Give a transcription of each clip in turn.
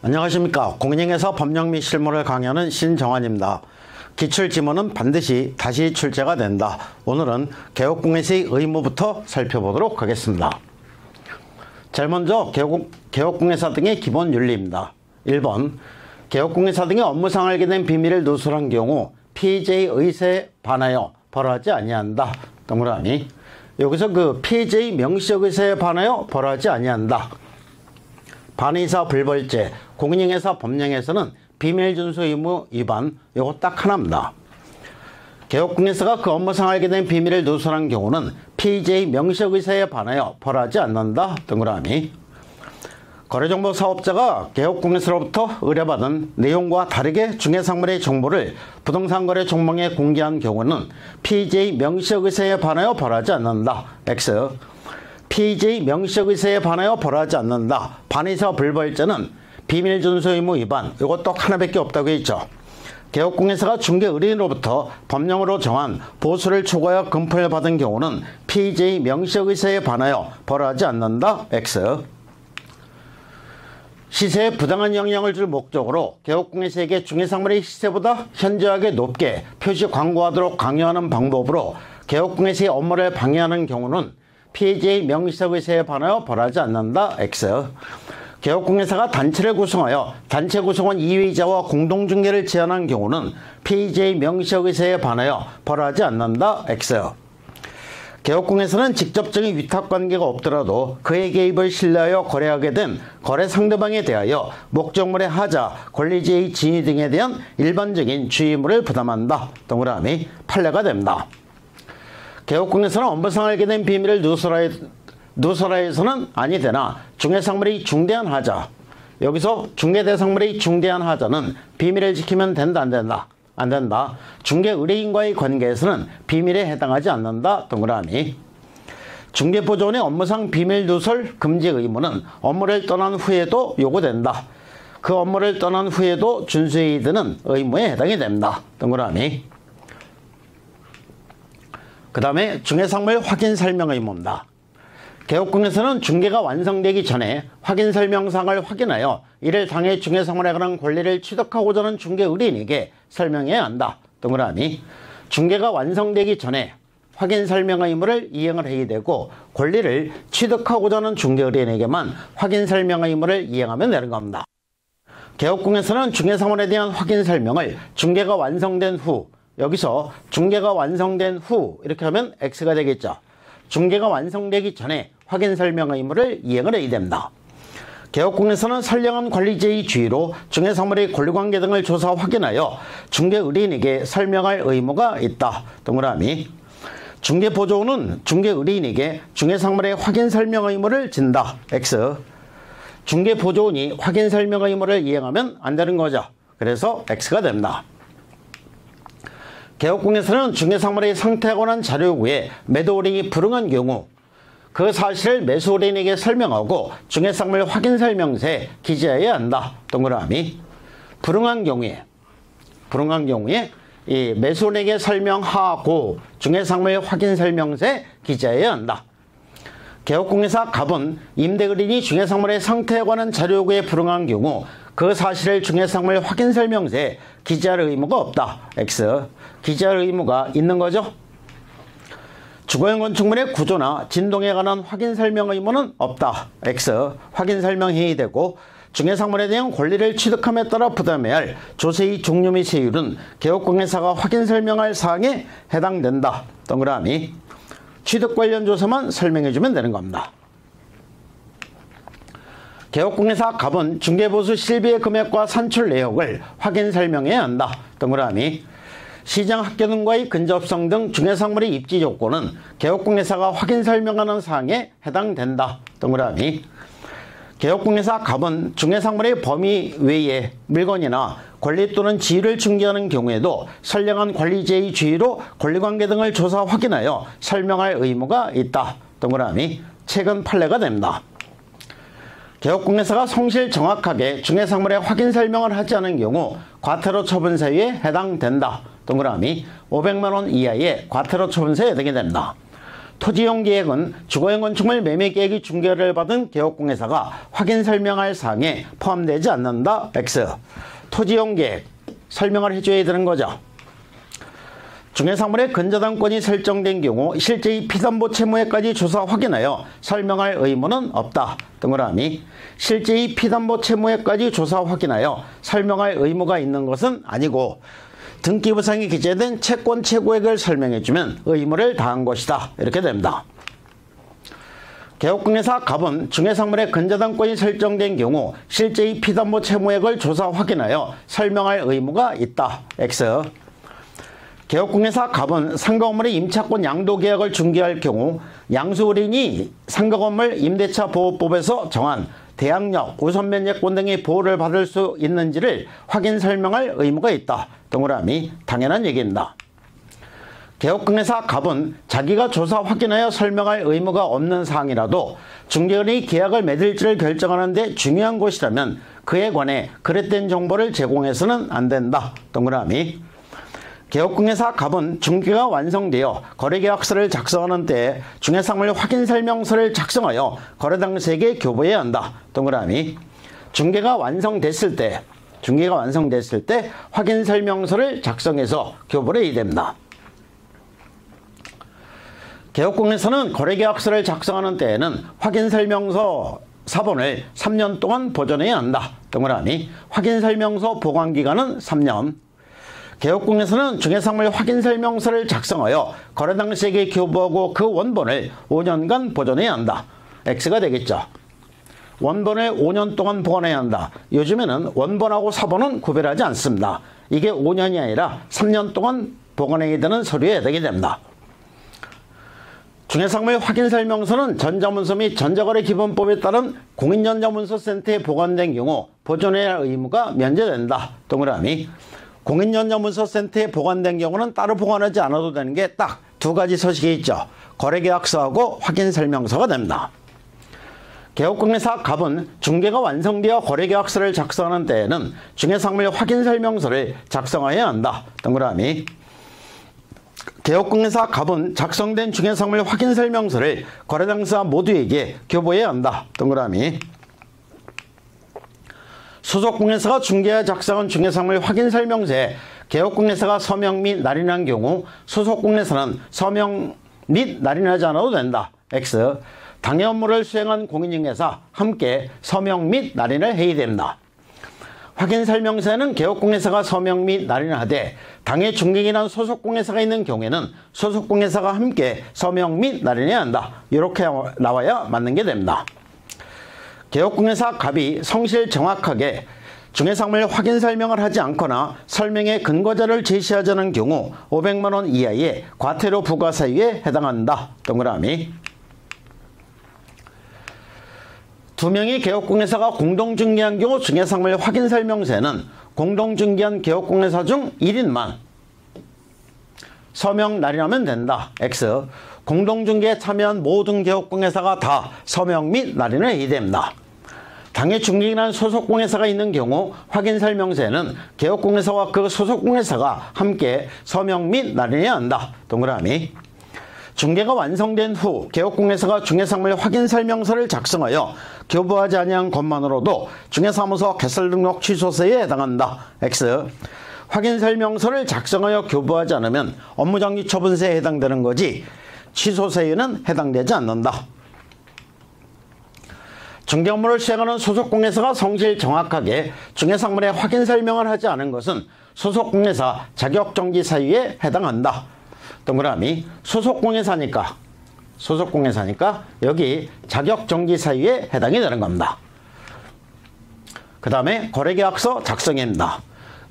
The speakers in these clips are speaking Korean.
안녕하십니까. 공인중개사 법령 및 실무를 강의하는 신정환입니다. 기출지문은 반드시 다시 출제가 된다. 오늘은 개업공개세의 의무부터 살펴보도록 하겠습니다. 제일 먼저 개업공개사 등의 기본 윤리입니다. 1번, 개업공개사 등의 업무상 알게 된 비밀을 누설한 경우 피해자의 의사에 반하여 벌하지 아니한다. 동그라미. 여기서 그 피해자의 명시적 의사에 반하여 벌하지 아니한다. 반의사 불벌죄, 공인중개사 법령에서는 비밀준수 의무 위반, 요거 딱 하나입니다. 개업공개사가 그 업무상 알게 된 비밀을 누설한 경우는 피해자의 명시적 의사에 반하여 벌하지 않는다. 동그라미. 거래정보 사업자가 개업공개사로부터 의뢰받은 내용과 다르게 중개상물의 정보를 부동산 거래 종목에 공개한 경우는 피해자의 명시적 의사에 반하여 벌하지 않는다. X. 피해자의 명시적 의사에 반하여 벌하지 않는다. 반의사 불벌죄는 비밀준수 의무 위반, 이것도 하나밖에 없다고 했죠. 개업공개사가 중개 의뢰인으로부터 법령으로 정한 보수를 초과하여 금품을 받은 경우는 피해자의 명시적 의사에 반하여 벌하지 않는다. X. 시세에 부당한 영향을 줄 목적으로 개업공개사에게 중개상물의 시세보다 현저하게 높게 표시 광고하도록 강요하는 방법으로 개업공개사의 업무를 방해하는 경우는 피해자의 명시적 의사에 반하여 벌하지 않는다. X. 개업공개사가 단체를 구성하여 단체 구성원 2위자와 공동중개를 제한한 경우는 피해자의 명시적 의사에 반하여 벌하지 않는다. X. 개업공개사는 직접적인 위탁관계가 없더라도 그의 개입을 신뢰하여 거래하게 된 거래 상대방에 대하여 목적물의 하자, 권리지의 진위 등에 대한 일반적인 주의의무를 부담한다. 동그라미. 판례가 됩니다. 개업공개사는 업무상 알게 된 비밀을 누설하여서는 아니 되나 중개상물의 중대한 하자, 여기서 중개대상물의 중대한 하자는 비밀을 지키면 된다 안 된다? 안 된다. 중개 의뢰인과의 관계에서는 비밀에 해당하지 않는다. 동그라미. 중개보조원의 업무상 비밀 누설 금지 의무는 업무를 떠난 후에도 요구된다. 그 업무를 떠난 후에도 준수해야 되는 의무에 해당이 됩니다. 동그라미. 그 다음에 중개상물 확인 설명 의무입니다. 개업공개사는 중개가 완성되기 전에 확인 설명사항을 확인하여 이를 당해 중개상물에 관한 권리를 취득하고자 하는 중개 의뢰인에게 설명해야 한다. 동그라미. 중개가 완성되기 전에 확인 설명 의무를 이행을 해야 되고 권리를 취득하고자 하는 중개 의뢰인에게만 확인 설명 의무를 이행하면 되는 겁니다. 개업공개사는 중개상물에 대한 확인 설명을 중개가 완성된 후, 여기서 중개가 완성된 후 이렇게 하면 X가 되겠죠. 중개가 완성되기 전에 확인 설명 의무를 이행을 해야 됩니다. 개업공개사는 선량한 관리제의 주의로 중개상물의 권리관계 등을 조사 확인하여 중개 의뢰인에게 설명할 의무가 있다. 동그라미. 중개보조원은 중개 의뢰인에게 중개상물의 확인 설명 의무를 진다. X. 중개보조원이 확인 설명 의무를 이행하면 안 되는 거죠. 그래서 X가 됩니다. 개업공개사는 중개상물의 상태에 관한 자료 요구에 매도 의뢰인이 불응한 경우 그 사실을 매수 의뢰인에게 설명하고 중개상물 확인 설명서에 기재해야 한다. 동그라미. 불응한 경우에 이 매수 의뢰인에게 설명하고 중개상물 확인 설명서에 기재해야 한다. 개업공개사 갑은 임대 의뢰인이 중개상물의 상태에 관한 자료 요구에 불응한 경우 그 사실을 중개상물 확인 설명서에 기재할 의무가 없다. X. 기재할 의무가 있는 거죠. 주거용 건축물의 구조나 진동에 관한 확인 설명 의무는 없다. X. 확인 설명해야 되고 중개상물에 대한 권리를 취득함에 따라 부담해야 할 조세의 종류 및 세율은 개업공개사가 확인 설명할 사항에 해당된다. 동그라미. 취득 관련 조사만 설명해주면 되는 겁니다. 개업공개사 갑은 중개보수 실비의 금액과 산출 내역을 확인 설명해야 한다. 동그라미. 시장 학교 등과의 근접성 등 중개상물의 입지 조건은 개업공개사가 확인 설명하는 사항에 해당된다. 동그라미. 개업공개사 갑은 중개상물의 범위 외에 물건이나 권리 또는 지위를 중개하는 경우에도 선량한 관리제의 주의로 권리관계 등을 조사 확인하여 설명할 의무가 있다. 동그라미. 최근 판례가 됩니다. 개업공개사가 성실 정확하게 중개상물의 확인 설명을 하지 않은 경우 과태료 처분 사유에 해당된다. 동그라미. 500만 원 이하의 과태료 처분 사유에 해당이 됩니다. 토지용 계획은 주거용 건축물 매매 계획이 중개를 받은 개업공개사가 확인 설명할 사항에 포함되지 않는다. X. 토지용 계획 설명을 해줘야 되는 거죠. 중개사물의 근저당권이 설정된 경우 실제의 피담보 채무액까지 조사 확인하여 설명할 의무는 없다. 동그라미. 실제의 피담보 채무액까지 조사 확인하여 설명할 의무가 있는 것은 아니고 등기부상에 기재된 채권 최고액을 설명해주면 의무를 다한 것이다. 이렇게 됩니다. 개업공개사 갑은 중개사물의 근저당권이 설정된 경우 실제의 피담보 채무액을 조사 확인하여 설명할 의무가 있다. X. 개업공개사 갑은 상가건물의 임차권 양도계약을 중개할 경우 양수을인이 상가건물 임대차 보호법에서 정한 대항력, 우선면제권 등의 보호를 받을 수 있는지를 확인 설명할 의무가 있다. 동그라미. 당연한 얘기입니다. 개업공개사 갑은 자기가 조사 확인하여 설명할 의무가 없는 사항이라도 중개인이 계약을 맺을지를 결정하는 데 중요한 것이라면 그에 관해 그릇된 정보를 제공해서는 안 된다. 동그라미. 개업공개사 갑은 중개가 완성되어 거래계약서를 작성하는 때에 중개사물 확인설명서를 작성하여 거래 당사에게 교부해야 한다. 동그라미. 중개가 완성됐을 때 확인설명서를 작성해서 교부를 해야 됩니다. 개업공개사는 거래계약서를 작성하는 때에는 확인설명서 사본을 3년 동안 보존해야 한다. 동그라미. 확인설명서 보관기간은 3년. 개업공개사는 중개사물 확인설명서를 작성하여 거래 당사에게 교부하고 그 원본을 5년간 보존해야 한다. X가 되겠죠. 원본을 5년 동안 보관해야 한다. 요즘에는 원본하고 사본은 구별하지 않습니다. 이게 5년이 아니라 3년 동안 보관해야 되는 서류에 되게 됩니다. 중개사물 확인설명서는 전자문서 및 전자거래기본법에 따른 공인전자문서센터에 보관된 경우 보존해야 할 의무가 면제된다. 동그라미. 공인전자문서센터에 보관된 경우는 따로 보관하지 않아도 되는 게 딱 두 가지 서식이 있죠. 거래계약서하고 확인설명서가 됩니다. 개업공개사 갑은 중개가 완성되어 거래계약서를 작성하는 때에는 중개사물 확인설명서를 작성해야 한다. 동그라미. 개업공개사 갑은 작성된 중개사물 확인설명서를 거래당사 모두에게 교부해야 한다. 동그라미. 소속공개사가 중개에 작성한 중개사물 확인설명서에 개업공개사가 서명 및 날인한 경우 소속공개사는 서명 및 날인하지 않아도 된다. X. 당해 업무를 수행한 공인중개사 함께 서명 및 날인을 해야 됩니다. 확인설명서에는 개업공개사가 서명 및 날인을 하되 당해 중개인이란 소속공개사가 있는 경우에는 소속공개사가 함께 서명 및 날인해야 한다. 이렇게 나와야 맞는 게 됩니다. 개업공개사 갑이 성실 정확하게 중개사물 확인 설명을 하지 않거나 설명의 근거자를 제시하지 않은 경우 500만 원 이하의 과태료 부과 사유에 해당한다. 동그라미. 두 명의 개업공개사가 공동중개한 경우 중개사물 확인 설명서에는 공동중개한 개업공개사 중 1인만 서명 날인하면 된다. X. 공동중개에 참여한 모든 개업공개사가 다 서명 및 날인을 해야 됩니다. 당해 중개인이라는 소속공개사가 있는 경우 확인설명서에는 개업공개사와 그 소속공개사가 함께 서명 및 날인해야 한다. 동그라미. 중개가 완성된 후 개업공개사가 중개사물 확인설명서를 작성하여 교부하지 아니한 것만으로도 중개사무소 개설등록 취소세에 해당한다. X. 확인설명서를 작성하여 교부하지 않으면 업무정지처분세에 해당되는 거지 취소세에는 해당되지 않는다. 중개 업무를 수행하는 소속공개사가 성실 정확하게 중개사물의 확인 설명을 하지 않은 것은 소속공개사 자격정지 사유에 해당한다. 동그라미. 소속공개사니까 여기 자격정지 사유에 해당이 되는 겁니다. 그 다음에 거래계약서 작성입니다.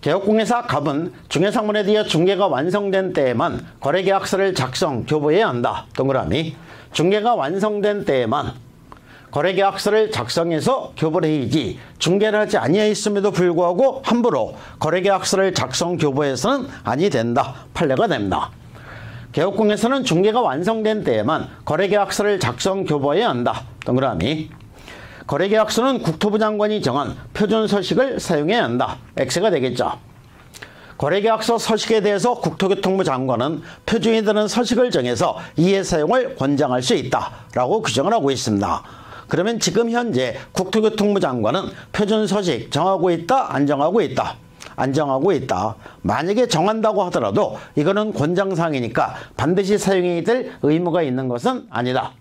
개업공개사 갑은 중개사물에 대해 중개가 완성된 때에만 거래계약서를 작성, 교부해야 한다. 동그라미. 중개가 완성된 때에만 거래계약서를 작성해서 교부를 해야지 중개를 하지 아니하였음에도 불구하고 함부로 거래계약서를 작성, 교부해서는 아니 된다. 판례가 됩니다. 개업공개사는 중개가 완성된 때에만 거래계약서를 작성, 교부해야 한다. 동그라미. 거래계약서는 국토부 장관이 정한 표준서식을 사용해야 한다. X가 되겠죠. 거래계약서 서식에 대해서 국토교통부 장관은 표준이 되는 서식을 정해서 이해 사용을 권장할 수 있다라고 규정을 하고 있습니다. 그러면 지금 현재 국토교통부 장관은 표준 서식 정하고 있다, 안 정하고 있다? 안 정하고 있다. 만약에 정한다고 하더라도 이거는 권장사항이니까 반드시 사용해야 될 의무가 있는 것은 아니다.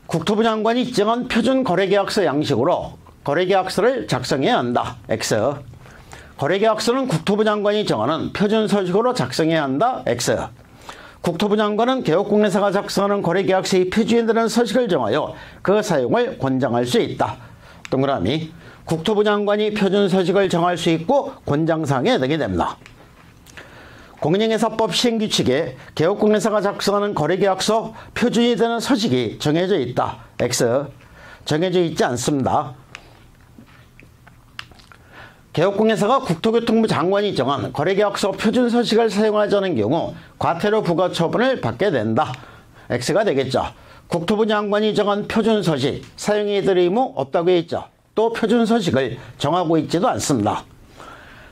국토부 장관이 지정한 표준 거래계약서 양식으로 거래계약서를 작성해야 한다. X. 거래계약서는 국토부 장관이 정하는 표준 서식으로 작성해야 한다. X. 국토부 장관은 개업공개사가 작성하는 거래계약서의 표준에 따른 서식을 정하여 그 사용을 권장할 수 있다. 동그라미. 국토부 장관이 표준 서식을 정할 수 있고 권장사항에 해당이 됩니다. 공인중개사법 시행규칙에 개업공개사가 작성하는 거래계약서 표준이 되는 서식이 정해져 있다. X. 정해져 있지 않습니다. 개업공개사가 국토교통부 장관이 정한 거래계약서 표준 서식을 사용하지 않은 경우 과태료 부과 처분을 받게 된다. X가 되겠죠. 국토부 장관이 정한 표준 서식 사용해야 될 의무 없다고 했죠. 또 표준 서식을 정하고 있지도 않습니다.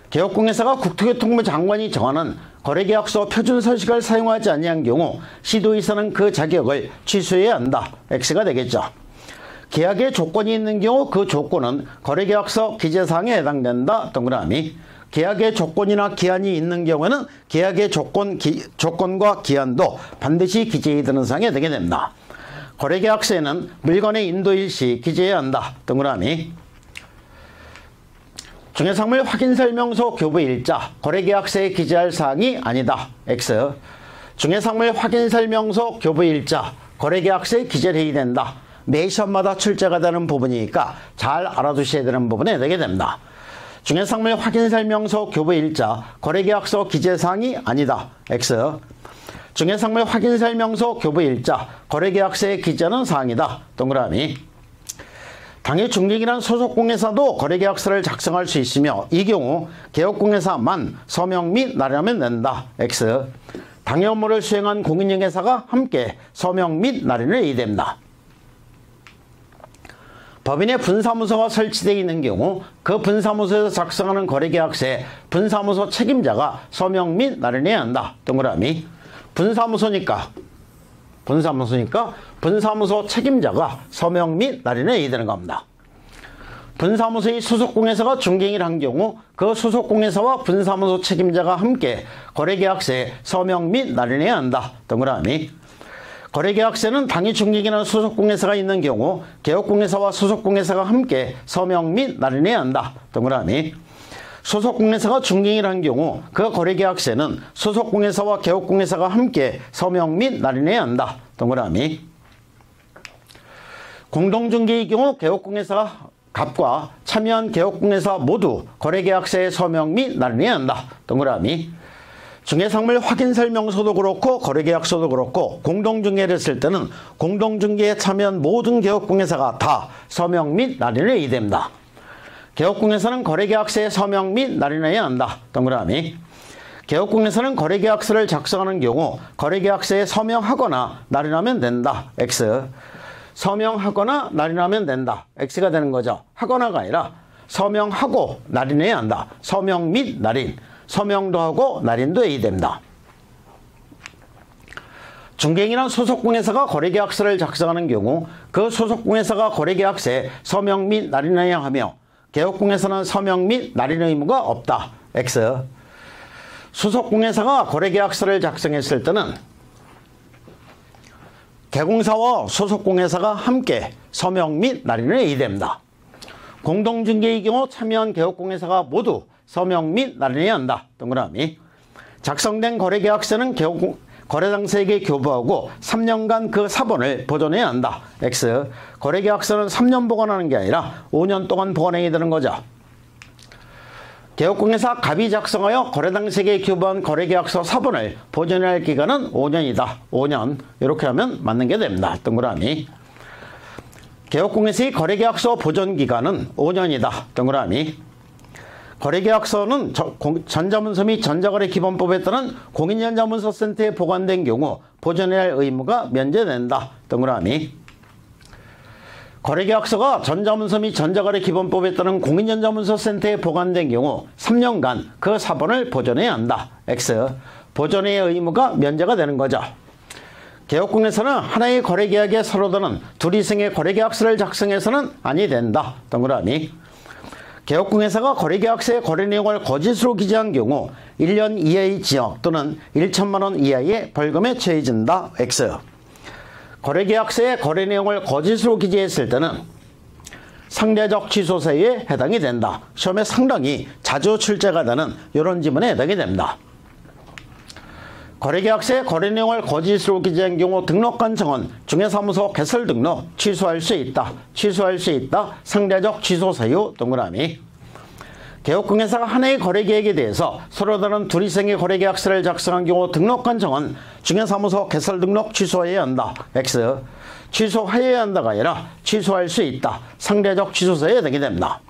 개업공개사가 국토교통부 장관이 정하는 거래계약서 표준 서식을 사용하지 아니한 경우 시도의사는 그 자격을 취소해야 한다. X가 되겠죠. 계약의 조건이 있는 경우 그 조건은 거래계약서 기재사항에 해당된다. 동그라미. 계약의 조건이나 기한이 있는 경우에는 계약의 조건과 기한도 반드시 기재해야 되는 사항에 해당이 됩니다. 거래계약서에는 물건의 인도일시 기재해야 한다. 동그라미. 중개상물 확인설명서 교부일자 거래계약서에 기재할 사항이 아니다. X. 중개상물 확인설명서 교부일자 거래계약서에 기재를 해야 된다. 매 시험마다 출제가 되는 부분이니까 잘 알아두셔야 되는 부분에 되게 됩니다. 중개상물 확인설명서 교부일자 거래계약서 기재사항이 아니다. X. 중개상물 확인설명서 교부일자 거래계약서에 기재하는 사항이다. 동그라미. 당해 중개기란 소속공개사도 거래계약서를 작성할 수 있으며 이 경우 개업공개사만 서명 및 날인하면 된다. X. 당해 업무를 수행한 공인중개사가 함께 서명 및 날인을 해야 됩니다. 법인의 분사무소가 설치되어 있는 경우 그 분사무소에서 작성하는 거래계약서에 분사무소 책임자가 서명 및 날인해야 한다. 동그라미. 분사무소니까 분사무소 책임자가 서명 및 날인을 해야 되는 겁니다. 분사무소의 소속공개사가 중개인을 한 경우 그 소속공개사와 분사무소 책임자가 함께 거래계약서에 서명 및 날인해야 한다. 동그라미. 거래계약서에는 당해 중개인이나 소속공개사가 있는 경우 개업공개사와 소속공개사가 함께 서명 및 날인해야 한다. 동그라미. 소속공개사가 중개인을 한 경우 그 거래계약서에는 소속공개사와 개업공개사가 함께 서명 및 날인해야 한다. 동그라미. 공동중개의 경우 개업공개사가 갑과 참여한 개업공개사 모두 거래계약서에 서명 및 날인해야 한다. 동그라미. 중개상물 확인설명서도 그렇고 거래계약서도 그렇고 공동중개를 했을 때는 공동중개에 참여한 모든 개업공개사가 다 서명 및 날인을 해야 됩니다. 개업공개사는 거래계약서에 서명 및 날인해야 한다. 동그라미. 개업공개사는 거래계약서를 작성하는 경우 거래계약서에 서명하거나 날인하면 된다. X. 서명하거나 날인하면 된다. X가 되는 거죠. 하거나가 아니라 서명하고 날인해야 한다. 서명 및 날인. 서명도 하고 날인도 해야 됩니다. 중개인이란 소속공개사가 거래계약서를 작성하는 경우 그 소속공개사가 거래계약서에 서명 및 날인해야 하며 개업공개사는 서명 및 날인 의무가 없다. X. 소속공개사가 거래계약서를 작성했을 때는 개공사와 소속공개사가 함께 서명 및 날인을 해야 됩니다. 공동중개의 경우 참여한 개업공개사가 모두 서명 및 날인해야 한다. 동그라미. 작성된 거래계약서는 거래당사에게 교부하고 3년간 그 사본을 보존해야 한다. X. 거래계약서는 3년 보관하는 게 아니라 5년 동안 보관해야 되는 거죠. 개업공개사 갑이 작성하여 거래당사에게 교부한 거래계약서 사본을 보존해야 할 기간은 5년이다. 5년. 이렇게 하면 맞는 게 됩니다. 동그라미. 개업공개사의 거래계약서 보존기간은 5년이다. 동그라미. 거래계약서는 전자문서 및 전자거래기본법에 따른 공인전자문서센터에 보관된 경우 보존해야 할 의무가 면제된다. 동그라미. 거래계약서가 전자문서 및 전자거래 기본법에 따른 공인전자문서센터에 보관된 경우 3년간 그 사본을 보존해야 한다. X. 보존의 의무가 면제가 되는 거죠. 개업공에서는 하나의 거래계약에 서로 다른 둘 이상의 거래계약서를 작성해서는 아니 된다. 동그라미. 개업공회사가 거래계약서의 거래 내용을 거짓으로 기재한 경우 1년 이하의 징역 또는 1천만 원 이하의 벌금에 처해진다. X. 거래계약서의 거래 내용을 거짓으로 기재했을 때는 상대적 취소 사유에 해당이 된다. 시험에 상당히 자주 출제가 되는 이런 지문에 해당이 됩니다. 거래계약서의 거래 내용을 거짓으로 기재한 경우 등록한 정원 중개사무소 개설 등록 취소할 수 있다. 취소할 수 있다. 상대적 취소 사유 동그라미. 개업공회사가 하나의 거래계획에 대해서 서로 다른 둘 이상의 거래계약서를 작성한 경우 등록한 정원 중개사무소 개설 등록 취소해야 한다. X. 취소해야 한다가 아니라 취소할 수 있다. 상대적 취소사유에 해당이 됩니다.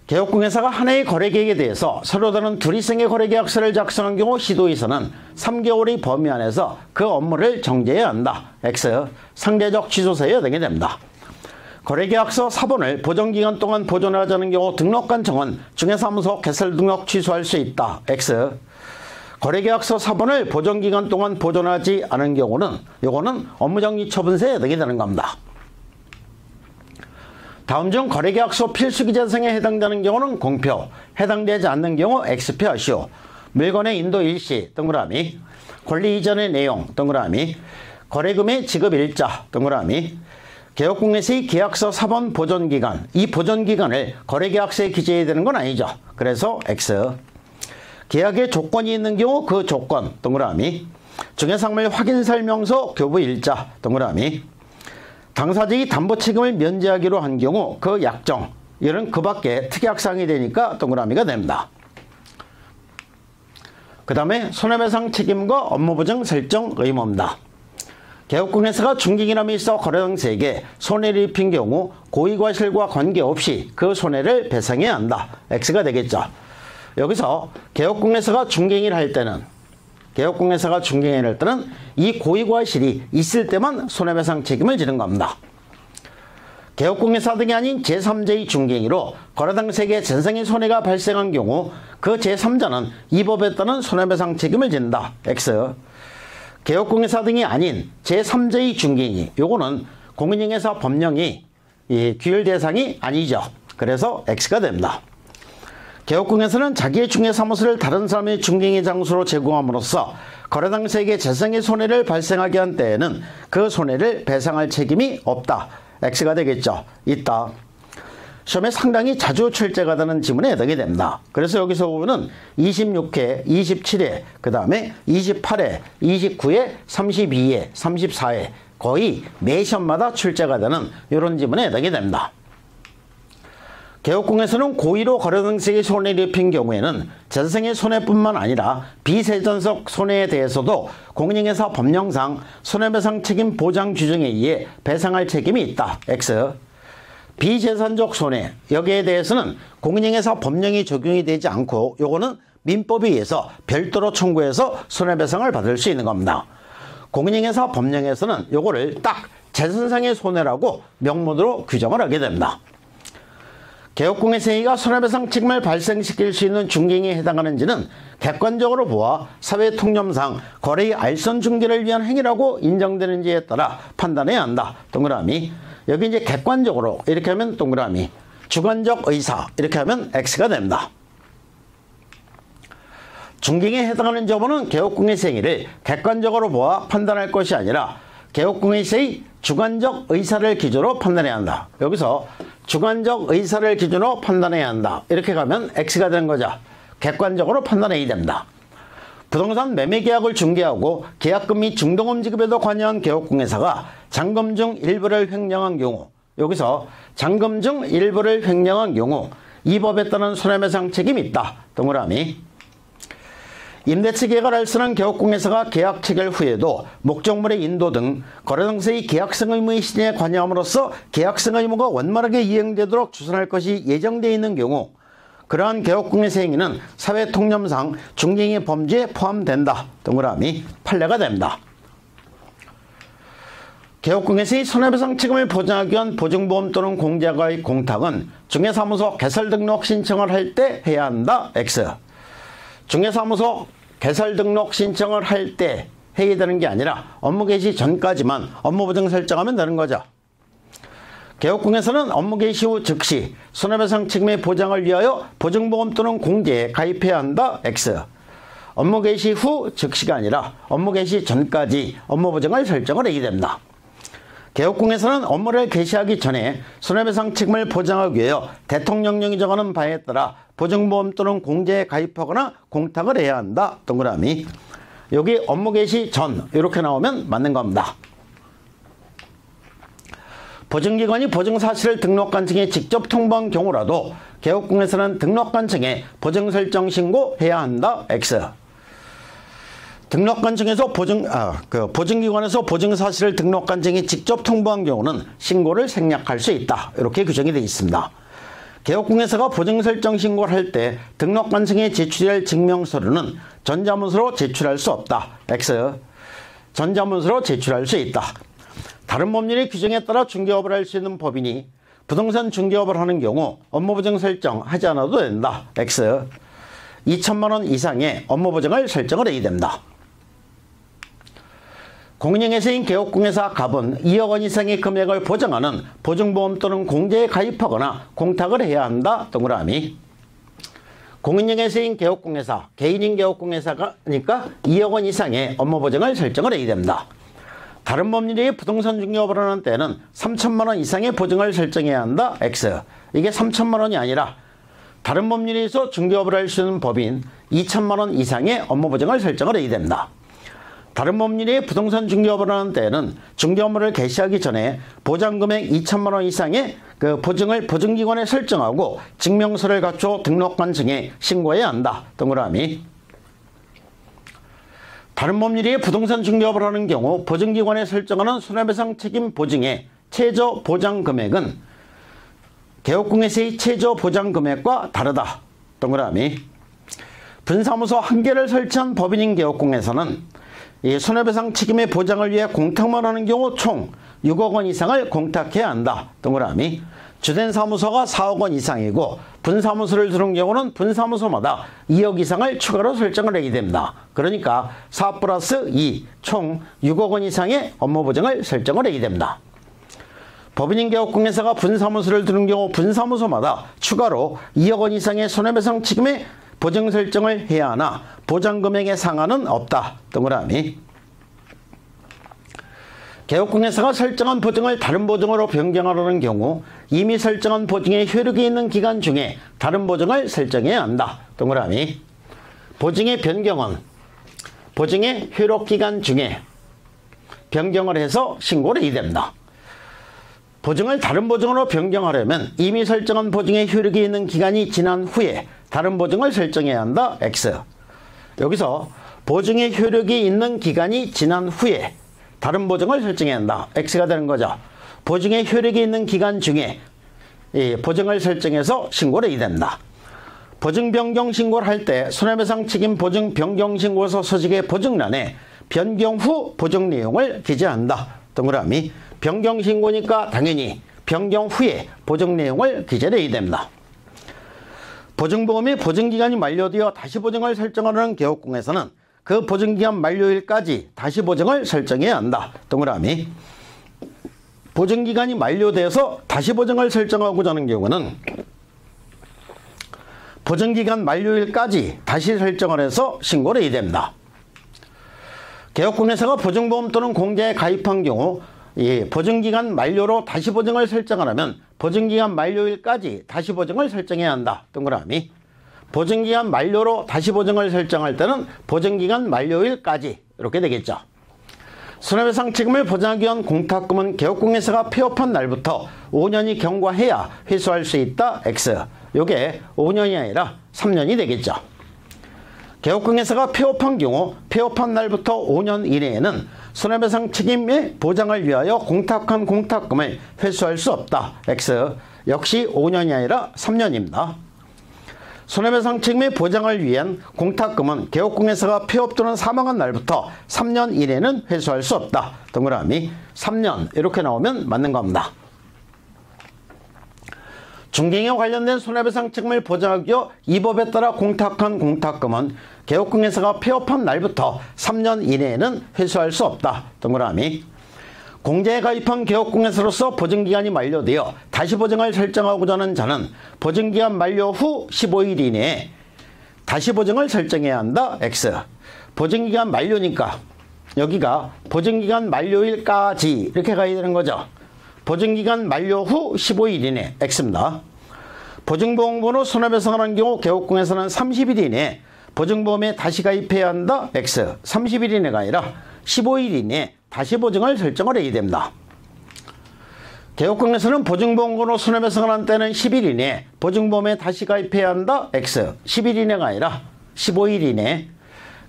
개업공회사가 하나의 거래계획에 대해서 서로 다른 둘 이상의 거래계약서를 작성한 경우 시도에서는 3개월의 범위 안에서 그 업무를 정지해야 한다. X. 상대적 취소사유에 해당이 됩니다. 거래계약서 사본을 보존기간 동안 보존하지 않은 경우 등록한 정원 중개사무소 개설 등록 취소할 수 있다. X. 거래계약서 사본을 보존기간 동안 보존하지 않은 경우는 요거는 업무정지 처분서에 해당이 되는 겁니다. 다음 중 거래계약서 필수기재사항에 해당되는 경우는 공표, 해당되지 않는 경우 X표 하시오. 물건의 인도 일시 동그라미, 권리 이전의 내용 동그라미, 거래금의 지급일자 동그라미, 개업공회사의 계약서 사본 보존기간, 이 보존기간을 거래계약서에 기재해야 되는 건 아니죠. 그래서 X. 계약에 조건이 있는 경우 그 조건 동그라미, 중개상물 확인설명서 교부일자 동그라미, 당사자의 담보 책임을 면제하기로 한 경우 그 약정, 이런 그 밖에 특약사항이 되니까 동그라미가 됩니다. 그 다음에 손해배상 책임과 업무보장 설정 의무입니다. 개업공회사가 중개기념이 있어 거래당사에게 손해를 입힌 경우 고의과실과 관계없이 그 손해를 배상해야 한다. X가 되겠죠. 여기서 개업공회사가 중개행위를 할 때는 이 고의과실이 있을 때만 손해배상 책임을 지는 겁니다. 개업공회사 등이 아닌 제3자의 중개행위로 거래당사에게 전상의 손해가 발생한 경우 그 제3자는 이 법에 따른 손해배상 책임을 진다. X. 개업공회사 등이 아닌 제3자의 중개행위, 요거는 공인중개사 법령이 규율 대상이 아니죠. 그래서 X가 됩니다. 개업공회사는 자기의 중개사무소를 다른 사람의 중개행위 장소로 제공함으로써 거래당사에게 재상의 손해를 발생하게 한 때에는 그 손해를 배상할 책임이 없다. X가 되겠죠. 있다. 시험에 상당히 자주 출제가 되는 지문에 해당이 됩니다. 그래서 여기서 보면은 26회, 27회, 그 다음에 28회, 29회, 32회, 34회 거의 매 시험마다 출제가 되는 이런 지문에 해당이 됩니다. 개업공회사는 고의로 거래당사에게 손해를 입힌 경우에는 재산상의 손해뿐만 아니라 비세전적 손해에 대해서도 공인중개사 법령상 손해배상 책임 보장 규정에 의해 배상할 책임이 있다. X. 비재산적 손해, 여기에 대해서는 공인중개사 법령이 적용이 되지 않고 요거는 민법에 의해서 별도로 청구해서 손해배상을 받을 수 있는 겁니다. 공인중개사 법령에서는 요거를 딱 재산상의 손해라고 명문으로 규정을 하게 됩니다. 개업공회사가 손해배상 책임을 발생시킬 수 있는 중개행위에 해당하는지는 객관적으로 보아 사회통념상 거래의 알선 중개를 위한 행위라고 인정되는지에 따라 판단해야 한다. 동그라미. 여기 이제 객관적으로 이렇게 하면 동그라미, 주관적 의사 이렇게 하면 X가 됩니다. 중개행위에 해당하는 점은 개업공회사 행위를 객관적으로 보아 판단할 것이 아니라 개업공회사의 주관적 의사를 기준으로 판단해야 한다. 여기서 주관적 의사를 기준으로 판단해야 한다. 이렇게 가면 X가 되는 거죠. 객관적으로 판단해야 됩니다. 부동산 매매계약을 중개하고 계약금 및 중도금 지급에도 관여한 개업공회사가 잔금 중 일부를 횡령한 경우, 여기서 잔금 중 일부를 횡령한 경우 이 법에 따른 손해배상 책임이 있다. 동그라미. 임대차 계약을 알선한 개업공회사가 계약 체결 후에도 목적물의 인도 등 거래당사의 계약성 의무의 실현에 관여함으로써 계약성 의무가 원만하게 이행되도록 추진할 것이 예정되어 있는 경우 그러한 개업공회사 행위는 사회통념상 중개행위 범죄에 포함된다. 동그라미. 판례가 됩니다. 개업공에서의 손해배상 책임을 보장하기 위한 보증보험 또는 공제가의 공탁은 중개사무소 개설 등록 신청을 할 때 해야 한다. X. 중개사무소 개설 등록 신청을 할 때 해야 되는 게 아니라 업무 개시 전까지만 업무 보증 설정하면 되는 거죠. 개업공에서는 업무 개시 후 즉시 손해배상 책임의 보장을 위하여 보증보험 또는 공제에 가입해야 한다. X. 업무 개시 후 즉시가 아니라 업무 개시 전까지 업무 보증을 설정을 해야 됩니다. 개업공에서는 업무를 개시하기 전에 손해배상 책임을 보장하기 위하여 대통령령이 정하는 바에 따라 보증보험 또는 공제에 가입하거나 공탁을 해야 한다. 동그라미. 여기 업무 개시 전 이렇게 나오면 맞는 겁니다. 보증기관이 보증사실을 등록관청에 직접 통보한 경우라도 개업공에서는 등록관청에 보증설정 신고해야 한다. X. 등록관청에서 보증기관에서 보증사실을 등록관청에 직접 통보한 경우는 신고를 생략할 수 있다. 이렇게 규정이 되어 있습니다. 개업공에서가 보증설정 신고를 할 때 등록관청에 제출할 증명서류는 전자문서로 제출할 수 없다. X. 전자문서로 제출할 수 있다. 다른 법률의 규정에 따라 중개업을 할 수 있는 법인이 부동산 중개업을 하는 경우 업무보증 설정하지 않아도 된다. X. 2천만 원 이상의 업무보증을 설정을 해야 됩니다. 공인중개사인 개업공예사 갑은 2억 원 이상의 금액을 보장하는 보증보험 또는 공제에 가입하거나 공탁을 해야 한다. 동그라미. 공인중개사인 개업공예사, 개인인 개업공예사니까 2억 원 이상의 업무보증을 설정을 해야 됩니다. 다른 법률의 부동산 중개업을 하는 때는 3천만 원 이상의 보증을 설정해야 한다. X. 이게 3천만 원이 아니라 다른 법률에서 중개업을 할 수 있는 법인 2천만 원 이상의 업무보증을 설정을 해야 됩니다. 다른 법률의 부동산 중개업을 하는 때는 중개업무를 개시하기 전에 보장금액 2천만 원 이상의 그 보증을 보증기관에 설정하고 증명서를 갖춰 등록관청에 신고해야 한다. 동그라미. 다른 법률의 부동산 중개업을 하는 경우 보증기관에 설정하는 손해배상 책임 보증의 최저 보장 금액은 개업공예사의 최저 보장 금액과 다르다. 동그라미. 분사무소 한 개를 설치한 법인인 개업공예사는 이 손해배상 책임의 보장을 위해 공탁만 하는 경우 총 6억 원 이상을 공탁해야 한다. 동그라미. 주된 사무소가 4억 원 이상이고 분사무소를 두는 경우는 분사무소마다 2억 이상을 추가로 설정을 하게 됩니다. 그러니까 4 플러스 2 총 6억 원 이상의 업무보증을 설정을 하게 됩니다. 법인인 개업공예사가 분사무소를 두는 경우 분사무소마다 추가로 2억 원 이상의 손해배상 책임의 보증 설정을 해야 하나 보장금액의 상한은 없다. 동그라미. 개업공예사가 설정한 보증을 다른 보증으로 변경하려는 경우 이미 설정한 보증에 효력이 있는 기간 중에 다른 보증을 설정해야 한다. 동그라미. 보증의 변경은 보증의 효력기간 중에 변경을 해서 신고를 해야 됩니다. 보증을 다른 보증으로 변경하려면 이미 설정한 보증의 효력이 있는 기간이 지난 후에 다른 보증을 설정해야 한다. X. 여기서 보증의 효력이 있는 기간이 지난 후에 다른 보증을 설정해야 한다. X가 되는 거죠. 보증의 효력이 있는 기간 중에 이 보증을 설정해서 신고를 해야 됩니다. 보증 변경 신고를 할 때 손해배상 책임 보증 변경 신고서 서식의 보증란에 변경 후 보증 내용을 기재한다. 동그라미. 변경 신고니까 당연히 변경 후에 보증 내용을 기재를 해야 됩니다. 보증보험이 보증기간이 만료되어 다시 보증을 설정하는 개업공에서는 그 보증기간 만료일까지 다시 보증을 설정해야 한다. 동그라미. 보증기간이 만료돼서 다시 보증을 설정하고자 하는 경우는 보증기간 만료일까지 다시 설정을 해서 신고를 해야 됩니다. 개업공예사가 보증보험 또는 공제에 가입한 경우 이 보증기간 만료로 다시 보증을 설정하려면 보증기간 만료일까지 다시 보증을 설정해야 한다. 동그라미. 보증기간 만료로 다시 보증을 설정할 때는 보증기간 만료일까지 이렇게 되겠죠. 손해배상 책임을 보장하기 위한 공탁금은 개업공예사가 폐업한 날부터 5년이 경과해야 회수할 수 있다. X. 요게 5년이 아니라 3년이 되겠죠. 개업공예사가 폐업한 경우 폐업한 날부터 5년 이내에는 손해배상 책임의 보장을 위하여 공탁한 공탁금을 회수할 수 없다. X. 역시 5년이 아니라 3년입니다. 손해배상 책임의 보장을 위한 공탁금은 개업공인사가 폐업 또는 사망한 날부터 3년 이내는 회수할 수 없다. 동그라미 3년 이렇게 나오면 맞는 겁니다. 중개행에 관련된 손해배상 책임을 보장하기 위해 이 법에 따라 공탁한 공탁금은 개업공인사가 폐업한 날부터 3년 이내에는 회수할 수 없다. 동그라미 공제에 가입한 개업공인사로서 보증기간이 만료되어 다시 보증을 설정하고자 하는 자는 보증기간 만료 후 15일 이내에 다시 보증을 설정해야 한다. X. 보증기간 만료니까 여기가 보증기간 만료일까지 이렇게 가야 되는 거죠. 보증기간 만료 후 15일 이내 X입니다. 보증보험으로 손해배상을 한 경우 개업공인사는 30일 이내에 보증보험에 다시 가입해야 한다. X. 30일 이내가 아니라 15일 이내에 다시 보증을 설정을 해야 됩니다. 개업공인사는 보증보험으로 손해배상을 한 때는 10일 이내에 보증보험에 다시 가입해야 한다. X. 10일 이내가 아니라 15일 이내에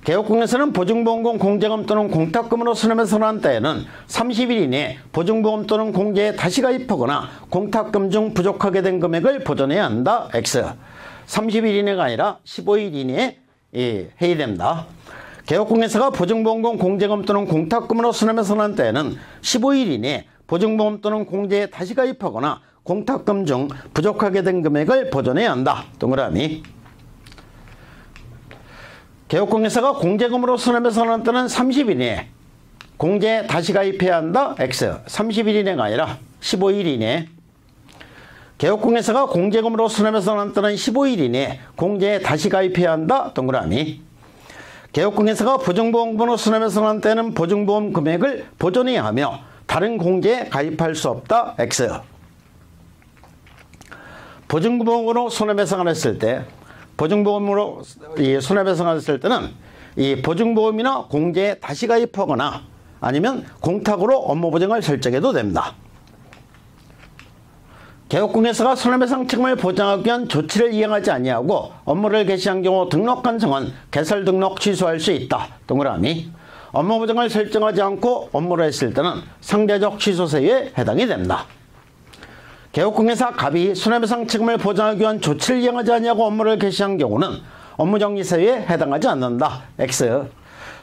개업공인사는 보증보험금 공제금 또는 공탁금으로 손해배상을 한 때에는 30일 이내에 보증보험 또는 공제에 다시 가입하거나 공탁금 중 부족하게 된 금액을 보전해야 한다. X. 30일 이내가 아니라 15일 이내에 해야 됩니다. 개업공인사가 보증보험금 공제금 또는 공탁금으로 손해배상을 한 때에는 15일 이내에 보증보험 또는 공제에 다시 가입하거나 공탁금 중 부족하게 된 금액을 보전해야 한다. 동그라미 개업공인사가 공제금으로 손해배상을 한 때는 30일 이내에 공제에 다시 가입해야 한다. X. 30일 이내가 아니라 15일 이내에 개업공인사가 공제금으로 손해배상을 한 때는 15일 이내에 공제에 다시 가입해야 한다. 동그라미 개업공인사가 보증보험금으로 손해배상을 한 때는 보증보험 금액을 보존해야 하며 다른 공제에 가입할 수 없다. X. 보증보험으로 손해배상을 했을 때 보증보험으로 손해배상을 했을 때는 이 보증보험이나 공제에 다시 가입하거나 아니면 공탁으로 업무보증을 설정해도 됩니다. 개업공인사가 손해배상 책임을 보장하기 위한 조치를 이행하지 아니하고 업무를 개시한 경우 등록관청은 개설 등록 취소할 수 있다. 동그라미 업무보증을 설정하지 않고 업무를 했을 때는 상대적 취소 사유에 해당이 됩니다. 개업공인사 갑이 손해배상 책임을 보장하기 위한 조치를 이행하지 아니하고 업무를 개시한 경우는 업무정지 사유에 해당하지 않는다. X.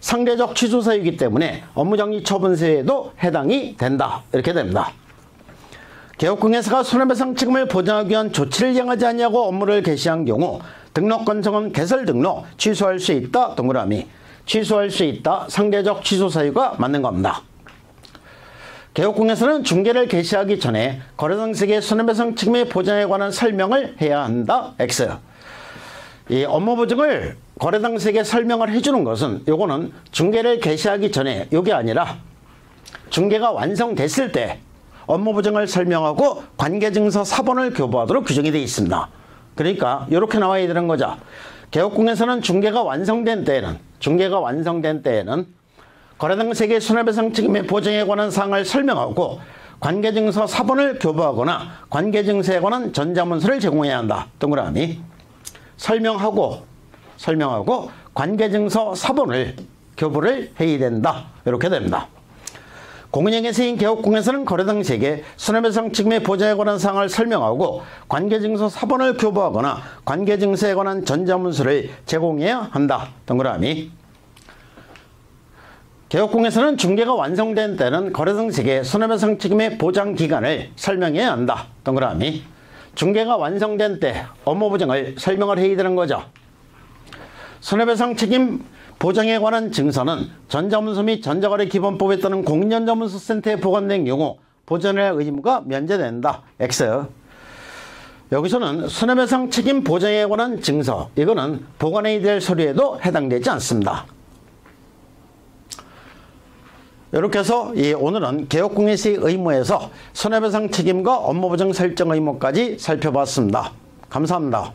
상대적 취소 사유이기 때문에 업무정지 처분 사유에도 해당이 된다. 이렇게 됩니다. 개업공인사가 손해배상 책임을 보장하기 위한 조치를 이행하지 아니하고 업무를 개시한 경우 등록관청은 개설 등록 취소할 수 있다. 동그라미 취소할 수 있다. 상대적 취소 사유가 맞는 겁니다. 개업공인사는 중개를 개시하기 전에 거래당사에게 손해배상 책임의 보장에 관한 설명을 해야 한다. X. 이 업무보증을 거래당사에게 설명을 해주는 것은 요거는 중개를 개시하기 전에 요게 아니라 중개가 완성됐을 때 업무보증을 설명하고 관계증서 사본을 교부하도록 규정이 되어 있습니다. 그러니까 이렇게 나와야 되는 거죠. 개업공인사는 중개가 완성된 때에는 거래당사에게 손해배상 책임의 보장에 관한 사항을 설명하고 관계증서 사본을 교부하거나 관계증서에 관한 전자문서를 제공해야 한다. 동그라미 설명하고 관계증서 사본을 교부를 해야 된다. 이렇게 됩니다. 공인행위세인 개업공인사는 거래당사에게 손해배상 책임의 보장에 관한 사항을 설명하고 관계증서 사본을 교부하거나 관계증서에 관한 전자문서를 제공해야 한다. 동그라미 개업공인사는 중개가 완성된 때는 거래당사에게 손해배상 책임의 보장 기간을 설명해야 한다. 동그라미 중개가 완성된 때 업무보증을 설명을 해야 되는 거죠. 손해배상 책임 보장에 관한 증서는 전자문서 및 전자거래기본법에 따른 공인전자문서센터에 보관된 경우 보존할 의무가 면제된다. X. 여기서는 손해배상 책임 보장에 관한 증서 이거는 보관해야 될 서류에도 해당되지 않습니다. 이렇게 해서 오늘은 개업공인사의 의무에서 손해배상 책임과 업무보증 설정 의무까지 살펴봤습니다. 감사합니다.